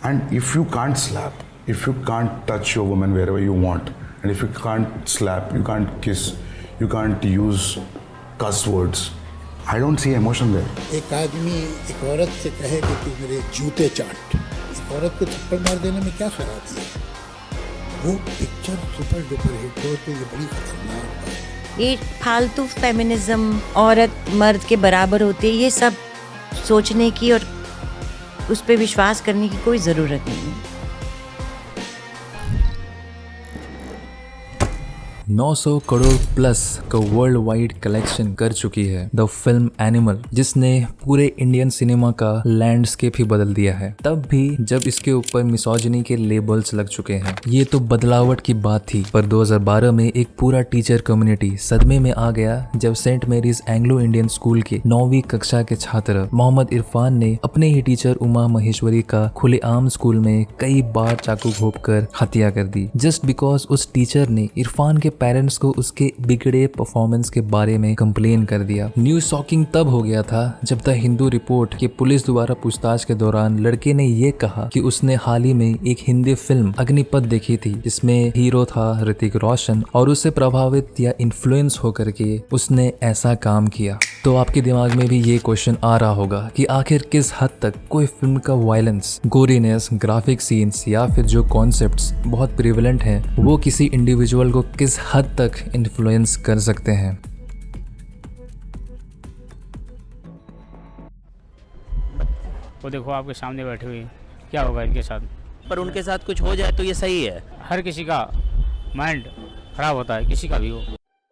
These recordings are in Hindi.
And if you can't slap, if you can't touch your woman wherever you want, and if you can't slap, you can't kiss, you can't use cuss words, I don't see emotion there. एक आदमी एक औरत से कहे कि तू मेरे जूते चाट, एक औरत को थप्पड़ मार देने में क्या खराबी है? वो पिक्चर सुपर डुपर हिट हो तो ये बड़ी खतरनाक बात है। ये फालतू फेमिनिज्म, औरत मर्द के बराबर होती है, ये सब सोचने की और उस पर विश्वास करने की कोई ज़रूरत नहीं है। 900 करोड़ प्लस का वर्ल्ड वाइड कलेक्शन कर चुकी है द फिल्म एनिमल, जिसने पूरे इंडियन सिनेमा का लैंडस्केप ही बदल दिया है। तब भी जब इसके ऊपर मिसोजिनी के लेबल्स लग चुके हैं, ये तो बदलावट की बात थी, पर 2012 में एक पूरा टीचर कम्युनिटी सदमे में आ गया जब Saint Mary's Anglo Indian school के 9वीं कक्षा के छात्र मोहम्मद इरफान ने अपने ही टीचर उमा महेश्वरी का खुलेआम स्कूल में कई बार चाकू घोंपकर हत्या कर दी, जस्ट बिकॉज उस टीचर ने इरफान के पेरेंट्स को उसके बिगड़े परफॉर्मेंस के बारे में कंप्लेन कर दिया। न्यूज शॉकिंग तब हो गया था जब द हिंदू रिपोर्ट के पुलिस द्वारा पूछताछ के दौरान लड़के ने ये कहा कि उसने हाल ही में एक हिंदी फिल्म अग्निपथ देखी थी, जिसमें हीरो था ऋतिक रोशन, और उससे प्रभावित या इन्फ्लुएंस होकर के उसने ऐसा काम किया। तो आपके दिमाग में भी ये क्वेश्चन आ रहा होगा कि आखिर किस हद तक कोई फिल्म का वायलेंस, गोरीनेस, ग्राफिक सीन्स या फिर जो कॉन्सेप्ट्स बहुत प्रिवेलेंट हैं वो किसी इंडिविजुअल को किस हद तक इन्फ्लुएंस कर सकते हैं। वो देखो आपके सामने बैठे हुए, क्या होगा इनके साथ? पर उनके साथ कुछ हो जाए तो ये सही है। हर किसी का माइंड खराब होता है, किसी का भी हो।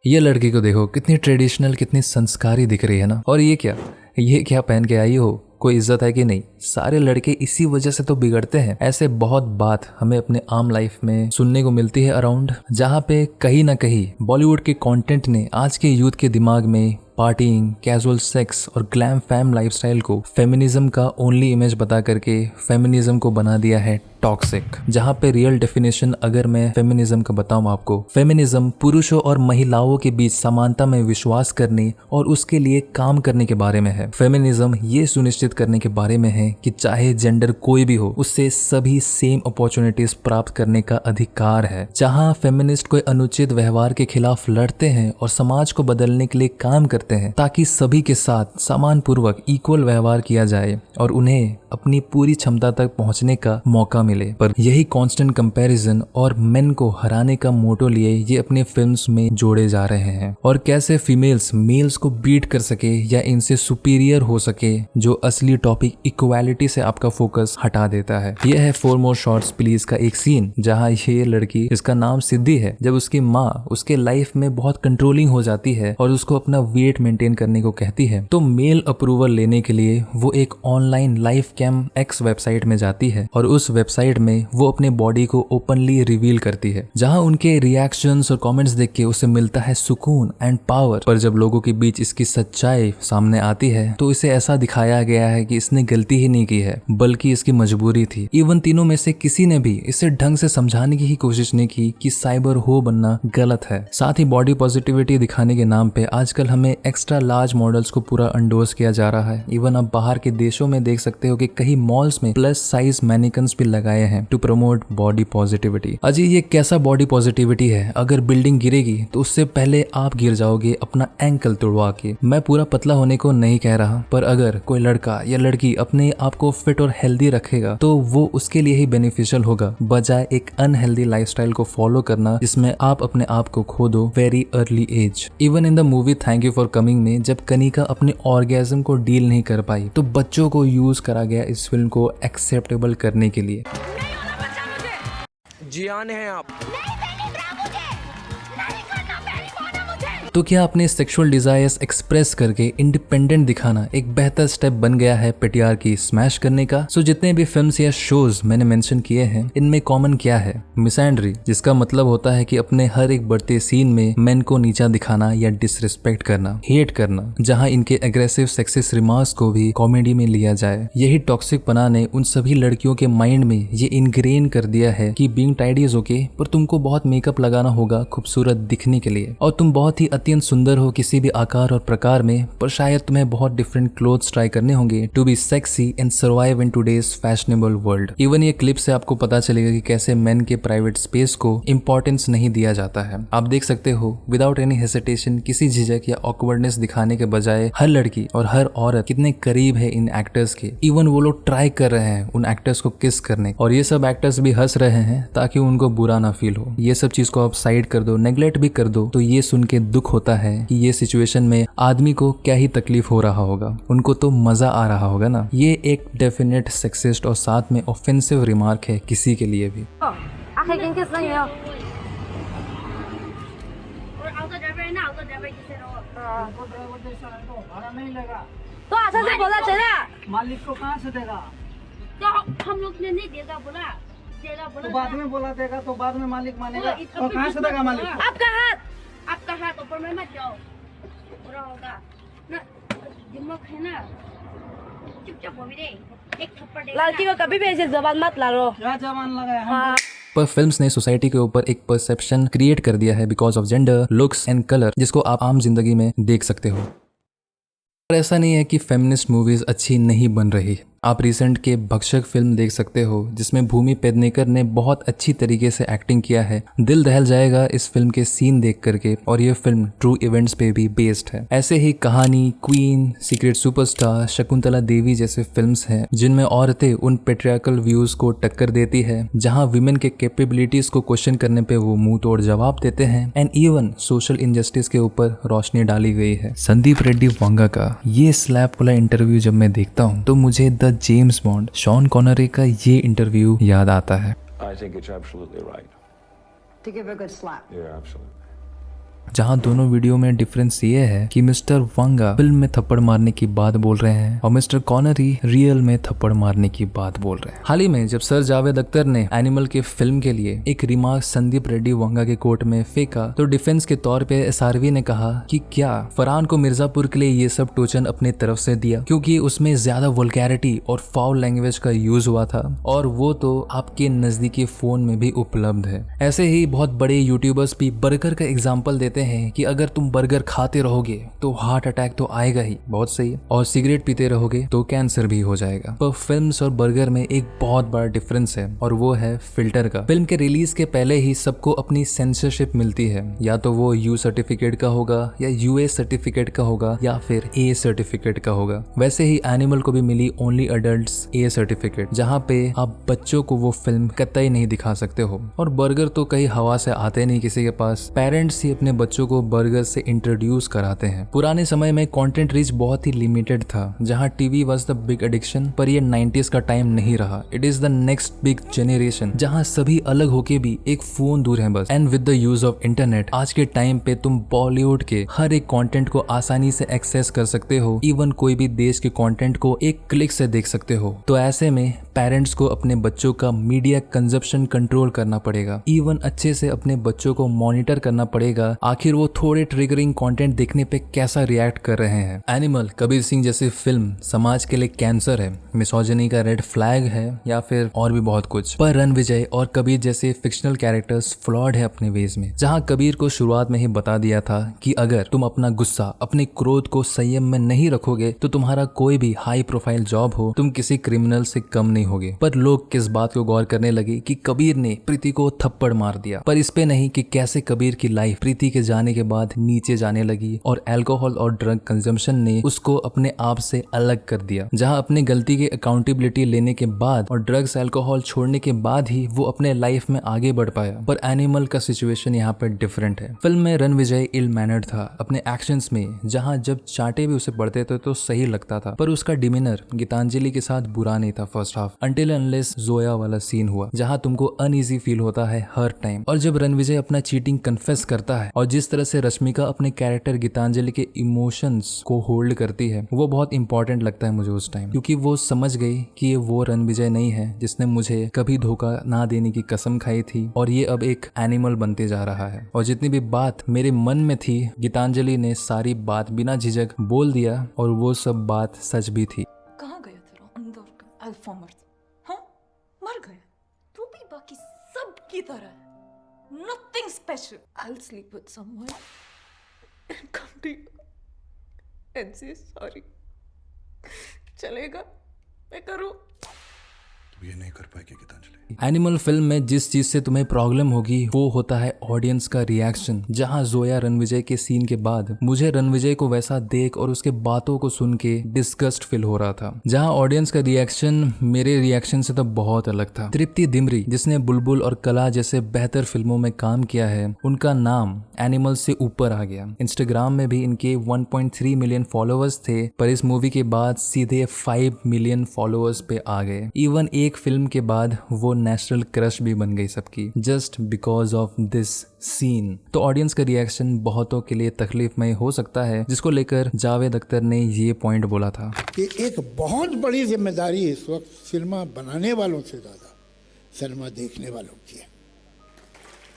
ये लड़की को देखो, कितनी ट्रेडिशनल, कितनी संस्कारी दिख रही है ना। और ये क्या पहन के आई हो? कोई इज्जत है कि नहीं? सारे लड़के इसी वजह से तो बिगड़ते हैं। ऐसे बहुत बात हमें अपने आम लाइफ में सुनने को मिलती है अराउंड, जहाँ पे कहीं ना कहीं बॉलीवुड के कंटेंट ने आज के यूथ के दिमाग में पार्टिंग, कैजुअल सेक्स और ग्लैम फैम लाइफस्टाइल को फेमिनिज्म का ओनली इमेज बता करके फेमिनिज्म को बना दिया है टॉक्सिक। जहाँ पे रियल डेफिनेशन अगर मैं फेमिनिज्म का बताऊं आपको, फेमिनिज्म पुरुषों और महिलाओं के बीच समानता में विश्वास करने और उसके लिए काम करने के बारे में है। फेमिनिज्म ये सुनिश्चित करने के बारे में है कि चाहे जेंडर कोई भी हो, उससे सभी सेम अपॉर्चुनिटीज प्राप्त करने का अधिकार है। जहाँ फेमिनिस्ट कोई अनुचित व्यवहार के खिलाफ लड़ते हैं और समाज को बदलने के लिए काम करते हैं ताकि सभी के साथ समान पूर्वक इक्वल व्यवहार किया जाए और उन्हें अपनी पूरी क्षमता तक पहुंचने का मौका मिले। पर यही कांस्टेंट कंपैरिजन और मेन को हराने का मोटो लिए ये अपने फिल्म्स में जोड़े जा रहे हैं, और कैसे फीमेल्स मेल्स को बीट कर सके या इनसे सुपीरियर हो सके, जो असली टॉपिक इक्वालिटी से आपका फोकस हटा देता है। यह है 4 मोर शॉट्स प्लीज का एक सीन, जहाँ ये लड़की, जिसका नाम सिद्धि है, जब उसकी माँ उसके लाइफ में बहुत कंट्रोलिंग हो जाती है और उसको अपना वेट मेंटेन करने को कहती है, तो मेल अप्रूवल लेने के लिए वो एक online life cam X website में जाती है और उस वेबसाइट में वो अपने बॉडी को ओपनली रिवील करती है, जहां उनके रिएक्शंस और कमेंट्स देख के उसे मिलता है सुकून एंड पावर। पर जब लोगों के बीच इसकी सच्चाई सामने आती है तो इसे ऐसा दिखाया गया है कि इसने गलती ही नहीं की है, बल्कि इसकी मजबूरी थी। इवन तीनों में से किसी ने भी इसे ढंग से समझाने की ही कोशिश नहीं की कि साइबर हो बनना गलत है। साथ ही बॉडी पॉजिटिविटी दिखाने के नाम पे आजकल हमें एक्स्ट्रा लार्ज मॉडल्स को पूरा अंडोर्स किया जा रहा है। इवन आप बाहर के देशों में देख सकते हो कि कई मॉल्स में प्लस साइज मैनिकन्स भी लगाए हैं टू प्रमोट बॉडी पॉजिटिविटी। अजी ये कैसा बॉडी पॉजिटिविटी है? अगर बिल्डिंग गिरेगी तो उससे पहले आप गिर जाओगे अपना एंकल तोड़वा के। मैं पूरा पतला होने को नहीं कह रहा, पर अगर कोई लड़का या लड़की अपने आप को फिट और हेल्दी रखेगा तो वो उसके लिए ही बेनिफिशियल होगा, बजाय एक अनहेल्दी लाइफस्टाइल को फॉलो करना जिसमें आप अपने आप को खो दो very early age. Even in the movie thank you for coming में जब कनिका अपने ऑर्गेज्म को डील नहीं कर पाई तो बच्चों को यूज करा गया इस फिल्म को एक्सेप्टेबल करने के लिए। जियान है आप। तो क्या अपने सेक्सुअल डिजायर्स एक्सप्रेस करके इंडिपेंडेंट दिखाना एक बेहतर स्टेप बन गया है पेटियार की स्मैश करने का? सो जितने भी फिल्म्स या शोज मैंने मेंशन किए हैं, इनमें कॉमन क्या है? मिसैंड्री, जिसका मतलब होता है कि अपने हर एक बढ़ते सीन में मेन को नीचा दिखाना या डिसरिस्पेक्ट करना, हेट करना, जहां इनके एग्रेसिव सेक्सिस्ट रिमार्क्स को भी कॉमेडी में लिया जाए। यही टॉक्सिक पना ने उन सभी लड़कियों के माइंड में ये इनग्रेन कर दिया है कि बीइंग टाइडी इज ओके, पर तुमको बहुत मेकअप लगाना होगा खूबसूरत दिखने के लिए, और तुम बहुत ही अत्यंत सुंदर हो किसी भी आकार और प्रकार में, पर शायद तुम्हें बहुत डिफरेंट क्लोथ्स ट्राई करने होंगे to be sexy and survive in today's fashionable world. Even ये क्लिप से आपको पता चलेगा कि कैसे मेन के प्राइवेट स्पेस को इंपॉर्टेंस नहीं दिया जाता है। आप देख सकते हो विदाउट एनी हेसिटेशन, किसी झिझक या ऑकवर्डनेस दिखाने के बजाय हर लड़की और हर औरत कितने करीब है इन एक्टर्स के। इवन वो लोग ट्राई कर रहे हैं उन एक्टर्स को किस करने, और ये सब एक्टर्स भी हंस रहे हैं ताकि उनको बुरा ना फील हो। ये सब चीज को आप साइड कर दो, नेग्लेक्ट भी कर दो, तो ये सुन के दुख होता है कि ये सिचुएशन में आदमी को क्या ही तकलीफ हो रहा होगा, उनको तो मजा आ रहा होगा ना। ये एक डेफिनेट सेक्सिस्ट और साथ में ऑफेंसिव रिमार्क है किसी के लिए भी। तो अच्छा से बोला चला, मालिक को कहाँ से देगा? तो हम लोग ने नहीं देगा बोला, देगा बोला तो बाद में बोला देगा, तो बाद में मालिक मानेगा, और कहाँ से देगा मालिक को? आपका हाथ ऊपर में मत जाओ, पूरा होगा ना, दिमाग है ना, चुपचाप हो भी नहीं, एक थप्पड़ देगा। लड़की को कभी भी ऐसे जबान मत लाओ। क्या जबान लगाया हम? पर फिल्म्स ने सोसाइटी के ऊपर एक परसेप्शन क्रिएट कर दिया है because of gender, looks and colour, जिसको आप आम जिंदगी में देख सकते हो। पर ऐसा नहीं है कि फेमिनिस्ट मूवीज अच्छी नहीं बन रही। आप रिसेंट के भक्षक फिल्म देख सकते हो जिसमें भूमि पेडनेकर ने बहुत अच्छी तरीके से एक्टिंग किया है। दिल दहल जाएगा इस फिल्म के सीन देख करके, और ये फिल्म ट्रू इवेंट्स पे भी बेस्ड है। ऐसे ही कहानी, queen, secret superstar, Shakuntala Devi जैसे फिल्म्स हैं जिनमें औरतें उन पेट्रियार्कल व्यूज को टक्कर देती है, जहां विमेन के कैपेबिलिटीज को क्वेश्चन करने पे वो मुंह तोड़ जवाब देते हैं, एंड इवन सोशल इनजस्टिस के ऊपर रोशनी डाली गई है। संदीप रेड्डी वांगा का ये स्लैप वाला इंटरव्यू जब मैं देखता हूँ तो मुझे the James bond Sean Connery का ये इंटरव्यू याद आता है। I think it's absolutely right. To give a good slap. Yeah, absolutely. जहां दोनों वीडियो में डिफरेंस ये है कि मिस्टर वांगा फिल्म में थप्पड़ मारने की बात बोल रहे हैं और मिस्टर कॉनरी रियल में थप्पड़ मारने की बात बोल रहे हैं। हाल ही में जब सर जावेद अख्तर ने एनिमल के फिल्म के लिए एक रिमार्क संदीप रेड्डी वांगा के कोर्ट में फेंका तो डिफेंस के तौर पे एसआरवी ने कहा कि क्या फरहान को मिर्जापुर के लिए ये सब टोचन अपने तरफ से दिया क्योंकि उसमें ज्यादा वल्गैरिटी और फाउल लैंग्वेज का यूज हुआ था, और वो तो आपके नजदीकी फोन में भी उपलब्ध है। ऐसे ही बहुत बड़े यूट्यूबर्स भी बर्गर का एग्जाम्पल देते हैं कि अगर तुम बर्गर खाते रहोगे तो हार्ट अटैक तो आएगा ही, बहुत सही, और सिगरेट पीते रहोगे तो कैंसर भी हो जाएगा। पर फिल्म्स और बर्गर में एक बहुत बड़ा डिफरेंस है और वो है फिल्टर का। फिल्म के रिलीज के पहले ही सबको अपनी सेंसरशिप मिलती है, या तो वो यू सर्टिफिकेट का होगा या यूएस सर्टिफिकेट का होगा या फिर ए सर्टिफिकेट का होगा। वैसे ही एनिमल को भी मिली ओनली अडल्ट्स ए सर्टिफिकेट, जहाँ पे आप बच्चों को वो फिल्म कतई नहीं दिखा सकते हो। और बर्गर तो कहीं हवा से आते नहीं किसी के पास, पेरेंट्स ही अपने बच्चों को बर्गर से इंट्रोड्यूस कराते हैं। पुराने समय में कंटेंट रीच बहुत ही लिमिटेड था, जहां TV was the big addiction, पर ये 90s का टाइम नहीं रहा। It is the next big generation जहां सभी अलग होके भी एक फोन दूर है बस। And with the use of internet आज के टाइम पे तुम बॉलीवुड के हर एक कंटेंट को आसानी से एक्सेस कर सकते हो, इवन कोई भी देश के कंटेंट को एक क्लिक से देख सकते हो। तो ऐसे में पेरेंट्स को अपने बच्चों का मीडिया कंजप्शन कंट्रोल करना पड़ेगा, इवन अच्छे से अपने बच्चों को मॉनिटर करना पड़ेगा आखिर वो थोड़े ट्रिगरिंग कंटेंट देखने पे कैसा रिएक्ट कर रहे हैं। एनिमल, कबीर सिंह जैसी फिल्म समाज के लिए कैंसर है, मिसोजिनी का रेड फ्लैग है, या फिर और भी बहुत कुछ। पर रणविजय और कबीर जैसे फिक्शनल कैरेक्टर्स फ्लॉड है अपने वेज में, जहां कबीर को शुरुआत में ही बता दिया था कि अगर तुम अपना गुस्सा, अपने क्रोध को संयम में नहीं रखोगे तो तुम्हारा कोई भी हाई प्रोफाइल जॉब हो, तुम किसी क्रिमिनल से कम नहीं होगे। पर लोग किस बात को गौर करने लगे कि कबीर ने प्रीति को थप्पड़ मार दिया, पर इस पे नहीं कि कैसे कबीर की लाइफ प्रीति के जाने के बाद नीचे जाने लगी और अल्कोहल और ड्रग कंजम्पशन ने उसको अपने आप से अलग कर दिया। जहां अपने गलती की अकाउंटेबिलिटी लेने के बाद और ड्रग्स अल्कोहल छोड़ने के बाद ही वो अपने लाइफ में आगे बढ़ पाया। पर एनिमल का सिचुएशन यहाँ पे डिफरेंट है। फिल्म में रणविजय इल मैनर्ड था अपने एक्शंस में, जहां जब चांटे भी उसे पड़ते थे तो सही लगता था, पर उसका डिमीनर गीतांजलि के साथ बुरा नहीं था first half, until unless Zoya वाला सीन हुआ जहां तुमको अनईजी फील होता है हर टाइम। और जब रणविजय अपना चीटिंग कन्फेस करता है और जिस तरह से रश्मिका अपने कैरेक्टर गीतांजलि के इमोशंस को होल्ड करती है, वो बहुत इंपॉर्टेंट लगता है मुझे उस टाइम, क्योंकि वो समझ गई कि ये वो रणविजय नहीं है जिसने मुझे कभी धोखा ना देने की कसम खाई थी और ये अब एक एनिमल बनते जा रहा है। और जितनी भी बात मेरे मन में थी गीतांजलि ने सारी बात बिना झिझक बोल दिया और वो सब बात सच भी थी। कहाँ गया तेरा अंदर का अल्फा मर्द? हाँ, मर गया। तू भी बाकी सब की तरह है, nothing special. I'll sleep with someone and come to you and say sorry. चलेगा? मैं करूँ? तू ये नहीं कर पाएगी गीतांजलि। एनिमल फिल्म में जिस चीज से तुम्हें प्रॉब्लम होगी वो होता है ऑडियंस का रिएक्शन। जहां जोया रणविजय के सीन के बाद मुझे रणविजय को वैसा देख और उसके बातों को सुन के डिस्गस्ट फील हो रहा था। जहां ऑडियंस का रिएक्शन मेरे रिएक्शन से तो बहुत अलग था। तृप्ति दिमरी जिसने बुलबुल और कला जैसे बेहतर फिल्मों में काम किया है, उनका नाम एनिमल से ऊपर आ गया। इंस्टाग्राम में भी इनके 1.3 मिलियन फॉलोअर्स थे, पर इस मूवी के बाद सीधे 5 मिलियन फॉलोअर्स पे आ गए। इवन एक फिल्म के बाद वो नेशनल क्रश भी बन गई सबकी, just because of this scene. तो ऑडियंस का रिएक्शन बहुतों के लिए तकलीफमय हो सकता है, जिसको लेकर जावेद अख्तर ने ये पॉइंट बोला था कि एक बहुत बड़ी जिम्मेदारी इस वक्त सिनेमा बनाने वालों से ज़्यादा सिनेमा देखने वालों की है।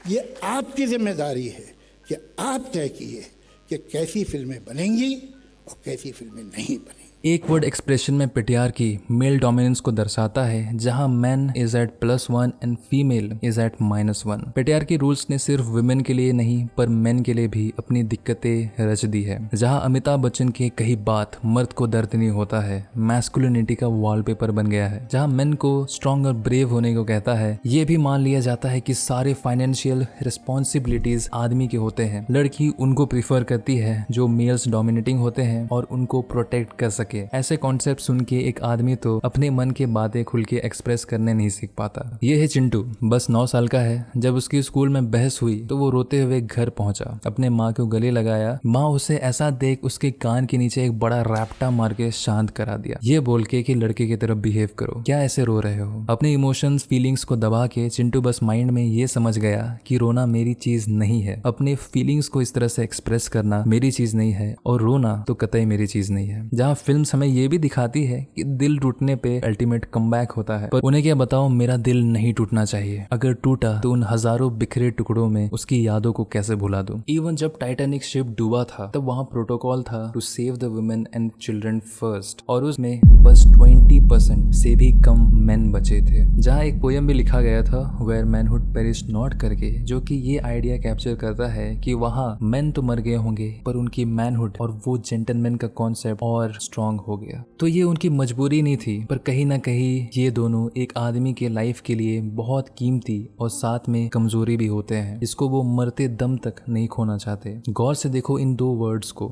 ये आपकी जिम्मेदारी है कि आप तय कीजिए कि कैसी फिल्में बनेंगी और कैसी फिल्में नहीं बनेंगी। एक वर्ड एक्सप्रेशन में पेटियार की मेल डोमिनेंस को दर्शाता है, जहां man is at +1 and female is at -1। पेटियार की रूल्स ने सिर्फ वुमेन के लिए नहीं पर मेन के लिए भी अपनी दिक्कतें रच दी है। जहां अमिताभ बच्चन की कही बात मर्द को दर्द नहीं होता है, मैस्कुलिनिटी का वॉलपेपर बन गया है। जहां मेन को स्ट्रॉन्ग और ब्रेव होने को कहता है, ये भी मान लिया जाता है कि सारे फाइनेंशियल रिस्पॉन्सिबिलिटीज आदमी के होते हैं। लड़की उनको प्रीफर करती है जो मेल्स डोमिनेटिंग होते हैं और उनको प्रोटेक्ट कर सके। ऐसे कॉन्सेप्ट सुन के एक आदमी तो अपने मन के बातें खुल के एक्सप्रेस करने नहीं सीख पाता। ये है चिंटू, बस 9 साल का है। जब उसकी स्कूल में बहस हुई तो वो रोते हुए घर पहुंचा, अपने माँ को गले लगाया। माँ उसे ऐसा देख उसके कान के नीचे एक बड़ा रैप्टा मार के शांत करा दिया, ये बोल के कि लड़के की तरफ बिहेव करो, क्या ऐसे रो रहे हो। अपने इमोशंस फीलिंग्स को दबा के चिंटू बस माइंड में ये समझ गया कि रोना मेरी चीज नहीं है, अपने फीलिंग्स को इस तरह से एक्सप्रेस करना मेरी चीज नहीं है, और रोना तो कतई मेरी चीज नहीं है। जहाँ फिल्म हमें ये भी दिखाती है कि दिल टूटने पे अल्टीमेट कमबैक होता है, पर उन्हें क्या बताओ, मेरा दिल नहीं टूटना चाहिए। अगर टूटा तो उन हजारों बिखरे टुकड़ों में उसकी यादों को कैसे भुला दूं। इवन जब टाइटैनिक शिप डूबा था तब वहाँ प्रोटोकॉल था to save the women and children first, और उसमें बस 20% से भी कम मेन बचे थे। जहाँ एक पोयम भी लिखा गया था, वेयर मैनहुड पेरिश नॉट करके, जो कि ये आइडिया कैप्चर करता है कि वहाँ मेन तो मर गए होंगे पर उनकी मैनहुड और वो जेंटलमैन का कॉन्सेप्ट और स्ट्रॉन्ग हो गया। तो ये उनकी मजबूरी नहीं थी, पर कहीं ना कहीं ये दोनों एक आदमी के लाइफ के लिए बहुत कीमती और साथ में कमजोरी भी होते हैं, इसको वो मरते दम तक नहीं खोना चाहते। गौर से देखो इन 2 वर्ड्स को,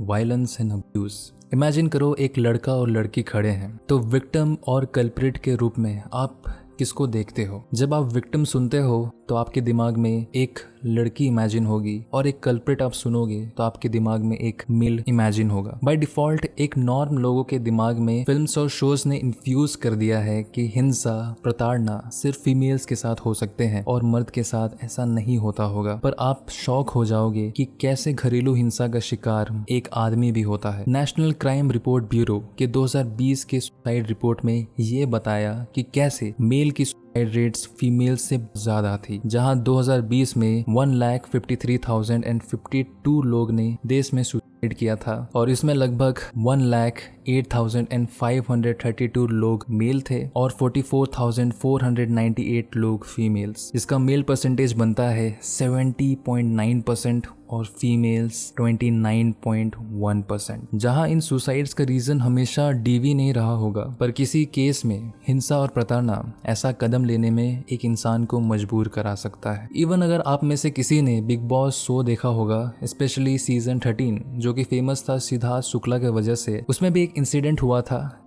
वायलेंस एंड अब्यूज। इमेजिन करो एक लड़का और लड़की खड़े हैं, तो विक्टिम और कल्प्रिट के रूप में आप किसको देखते हो? जब आप विक्टिम सुनते हो तो आपके दिमाग में एक लड़की इमेजिन होगी, और एक कल्प्रिट आप सुनोगे तो आपके दिमाग में एक मेल इमेजिन होगा। बाय डिफॉल्ट एक नॉर्म लोगों के दिमाग में फिल्म्स और शोज ने इन्फ्यूज कर दिया है कि हिंसा, प्रताड़ना सिर्फ फीमेल्स के साथ हो सकते हैं और मर्द के साथ ऐसा नहीं होता होगा। पर आप शॉक हो जाओगे कि कैसे घरेलू हिंसा का शिकार एक आदमी भी होता है। नेशनल क्राइम रिपोर्ट ब्यूरो के 2020 के सुसाइड रिपोर्ट में ये बताया कि कैसे मेल की सुसाइड रेट्स फीमेल से ज्यादा थी, जहां 2020 में 1,53,052 लोग ने देश में सुसाइड किया था, और इसमें लगभग 1,08,532 लोग मेल थे और 44,498 लोग फीमेल्स। इसका मेल परसेंटेज बनता है 70.9% और फीमेल्स 29.1%। जहां इन सुसाइड्स का रीजन हमेशा डीवी नहीं रहा होगा, पर किसी केस में हिंसा और प्रताड़ना ऐसा कदम लेने में एक इंसान को मजबूर करा सकता है। इवन अगर आप में से किसी ने बिग बॉस शो देखा होगा, स्पेशली सीजन 13 जो कि फेमस था सिद्धार्थ शुक्ला के वजह से, उसमें भी एक इंसिडेंट हुआ था।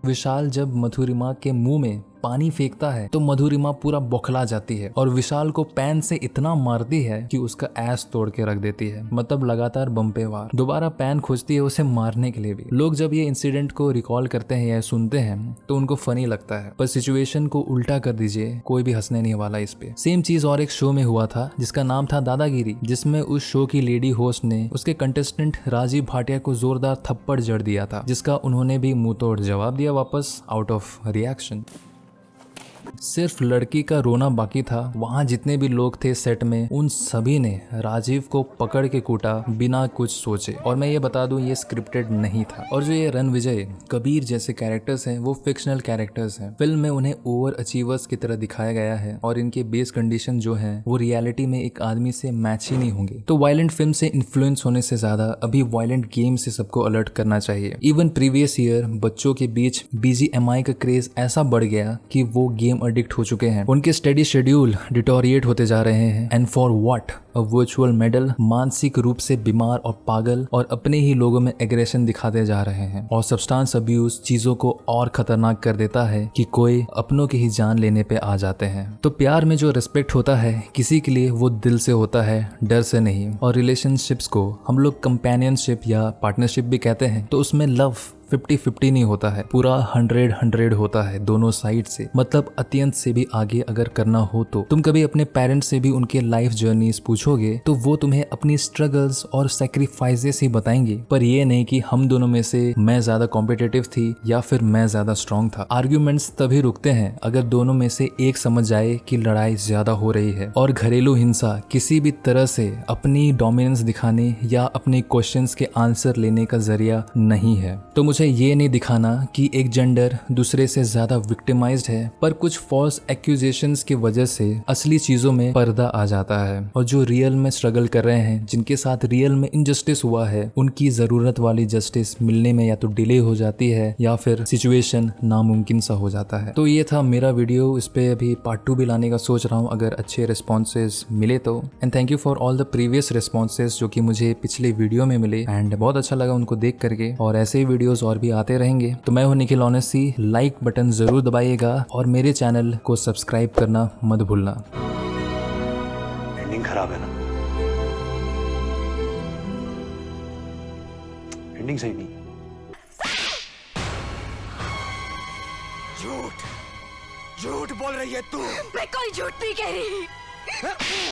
विशाल जब मधुरिमा के मुंह में पानी फेंकता है तो मधुरिमा पूरा बौखला जाती है और विशाल को पैन से इतना मारती है कि उसका ऐस तोड़ के रख देती है, मतलब लगातार बम पे वार। दोबारा पैन खोजती है उसे मारने के लिए भी। लोग जब ये इंसिडेंट को रिकॉल करते हैं या सुनते हैं तो उनको फनी लगता है, पर सिचुएशन को उल्टा कर दीजिए, कोई भी हंसने नहीं वाला इस पे। सेम चीज और एक शो में हुआ था जिसका नाम था दादागिरी, जिसमें उस शो की लेडी होस्ट ने उसके कंटेस्टेंट राजीव भाटिया को जोरदार थप्पड़ जड़ दिया था, जिसका उन्होंने भी मुंह तोड़ जवाब दिया वापस, आउट ऑफ रिएक्शन। सिर्फ लड़की का रोना बाकी था। वहाँ जितने भी लोग थे सेट में, उन सभी ने राजीव को पकड़ के कूटा बिना कुछ सोचे। और मैं ये बता दूं, ये स्क्रिप्टेड नहीं था। और जो ये रणविजय, कबीर जैसे कैरेक्टर्स हैं, वो फिक्शनल कैरेक्टर्स हैं। फिल्म में उन्हें ओवर अचीवर्स की तरह दिखाया गया है और इनके बेस कंडीशन जो है वो रियलिटी में एक आदमी से मैच ही नहीं होंगे। तो वायलेंट फिल्म से इन्फ्लुएंस होने से ज्यादा अभी वायलेंट गेम से सबको अलर्ट करना चाहिए। इवन प्रीवियस ईयर बच्चों के बीच BGMI का क्रेज ऐसा बढ़ गया कि वो गेम एडिक्ट हो चुके हैं। उनके स्टडी शेड्यूल डिटोरिएट होते जा रहे हैं। And for what? A virtual medal. मानसिक रूप से बीमार और पागल और अपने ही लोगों में एग्रेशन दिखाते जा रहे हैं। और सब्सटेंस अब्यूज चीजों को और खतरनाक कर देता है कि कोई अपनों की ही जान लेने पे आ जाते हैं। तो प्यार में जो रिस्पेक्ट होता है किसी के लिए, वो दिल से होता है, डर से नहीं। और रिलेशनशिप्स को हम लोग कंपेनियनशिप या पार्टनरशिप भी कहते हैं। तो उसमें लव 50-50 नहीं होता है, पूरा 100-100 होता है दोनों साइड से। मतलब अत्यंत से भी आगे अगर करना हो तो तुम कभी अपने पेरेंट्स से भी उनके लाइफ जर्नीज पूछोगे तो वो तुम्हें अपनी स्ट्रगल्स और सैक्रिफाइसेस ही बताएंगे, पर ये नहीं कि हम दोनों में से मैं ज्यादा कॉम्पिटिटिव थी या फिर मैं ज्यादा स्ट्रांग था। आर्ग्यूमेंट्स तभी रुकते हैं अगर दोनों में से एक समझ जाए कि लड़ाई ज्यादा हो रही है। और घरेलू हिंसा किसी भी तरह से अपनी डोमिनेंस दिखाने या अपने क्वेश्चंस के आंसर लेने का जरिया नहीं है। तो मुझे ये नहीं दिखाना कि एक जेंडर दूसरे से ज्यादा विक्टिमाइज्ड है, पर कुछ फॉल्स एक्यूजेशंस की वजह से असली चीजों में पर्दा आ जाता है। और जो रियल में स्ट्रगल कर रहे हैं, जिनके साथ रियल में इनजस्टिस हुआ है, उनकी जरूरत वाली जस्टिस मिलने में या तो डिले हो जाती है या फिर सिचुएशन नामुमकिन सा हो जाता है। तो ये था मेरा वीडियो। इस पे अभी पार्ट 2 भी लाने का सोच रहा हूँ अगर अच्छे रिस्पॉन्सेज मिले तो। And thank you for all the previous responses जो कि मुझे पिछले वीडियो में मिले एंड बहुत अच्छा लगा उनको देख करके। और ऐसे ही वीडियोस और भी आते रहेंगे। तो मैं हूं निखिल ऑनेस्टी। लाइक बटन जरूर दबाइएगा और मेरे चैनल को सब्सक्राइब करना मत भूलना। एंडिंग खराब है ना? एंडिंग सही नहीं। झूठ बोल रही है तू। मैं कोई झूठ नहीं कह रही।